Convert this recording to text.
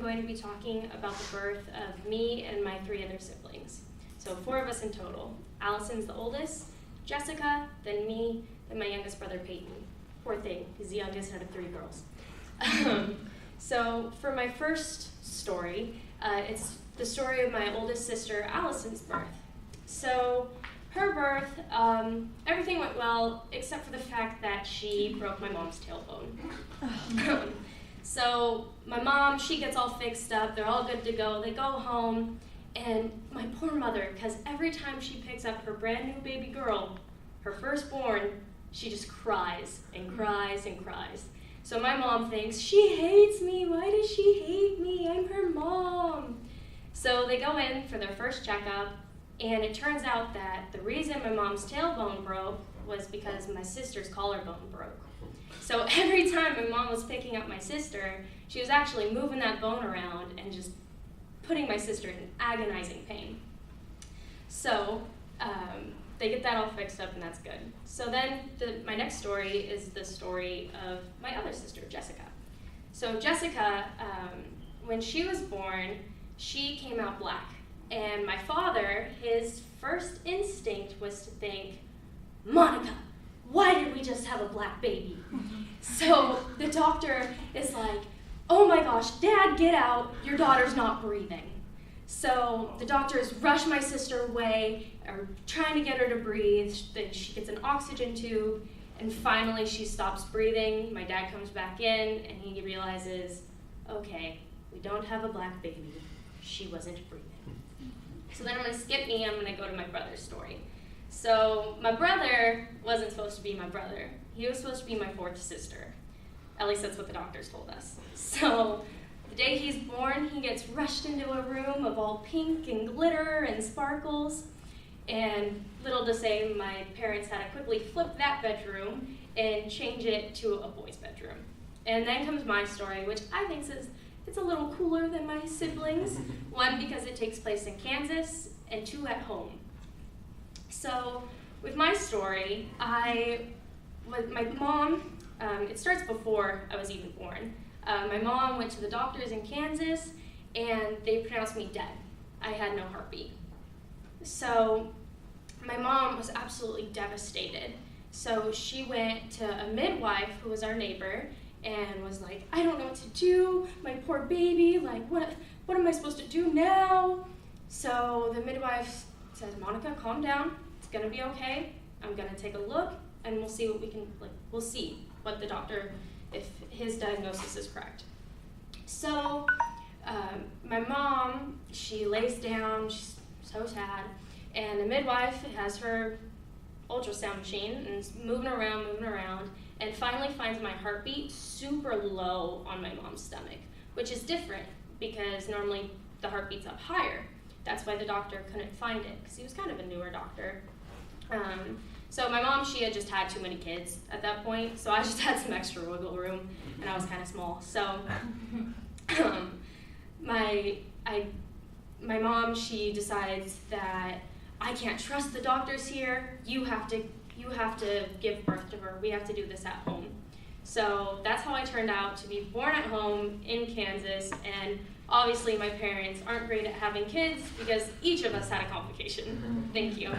going to be talking about the birth of me and my 3 other siblings. So 4 of us in total. Allison's the oldest, Jessica, then me, then my youngest brother Peyton. Poor thing, he's the youngest out of 3 girls. So for my first story, it's the story of my oldest sister Allison's birth. So her birth, everything went well except for the fact that she broke my mom's tailbone. So my mom, she gets all fixed up, they're all good to go, they go home, and my poor mother, because every time she picks up her brand new baby girl, her firstborn, she just cries and cries and cries. So my mom thinks, she hates me, why does she hate me? I'm her mom. So they go in for their first checkup, and it turns out that the reason my mom's tailbone broke was because my sister's collarbone broke. So every time my mom was picking up my sister, she was actually moving that bone around and just putting my sister in agonizing pain. So they get that all fixed up, and that's good. So then my next story is the story of my other sister, Jessica. So Jessica, when she was born, she came out black. And my father, his first instinct was to think, Monica, why did we just have a black baby? So the doctor is like, oh my gosh, Dad, get out, your daughter's not breathing. So the doctors rush my sister away, are trying to get her to breathe, then she gets an oxygen tube, and finally she stops breathing. My dad comes back in, and he realizes, okay, we don't have a black baby, she wasn't breathing. So then I'm gonna skip me, I'm gonna go to my brother's story. So my brother wasn't supposed to be my brother. He was supposed to be my 4th sister. At least that's what the doctors told us. So the day he's born, he gets rushed into a room of all pink and glitter and sparkles. And little to say, my parents had to quickly flip that bedroom and change it to a boy's bedroom. And then comes my story, which I think is it's a little cooler than my siblings. 1, because it takes place in Kansas, and 2, at home. So with my story, my mom, it starts before I was even born. My mom went to the doctors in Kansas, and they pronounced me dead. I had no heartbeat. So my mom was absolutely devastated. So she went to a midwife who was our neighbor, and was like, I don't know what to do, my poor baby, like what am I supposed to do now? So the midwife says, Monica, calm down, it's gonna be okay, I'm gonna take a look, and we'll see what we can, we'll see what the doctor, if his diagnosis is correct. So my mom, she lays down, she's so sad, and the midwife has her ultrasound machine and is moving around, and finally finds my heartbeat super low on my mom's stomach, which is different because normally the heartbeat's up higher. That's why the doctor couldn't find it, because he was kind of a newer doctor. So my mom, she had just had too many kids at that point, so I just had some extra wiggle room, and I was kind of small. So my mom, she decides that I can't trust the doctors here, you have to give birth to her, we have to do this at home. So that's how I turned out to be born at home in Kansas, and obviously my parents aren't great at having kids because each of us had a complication. Thank you.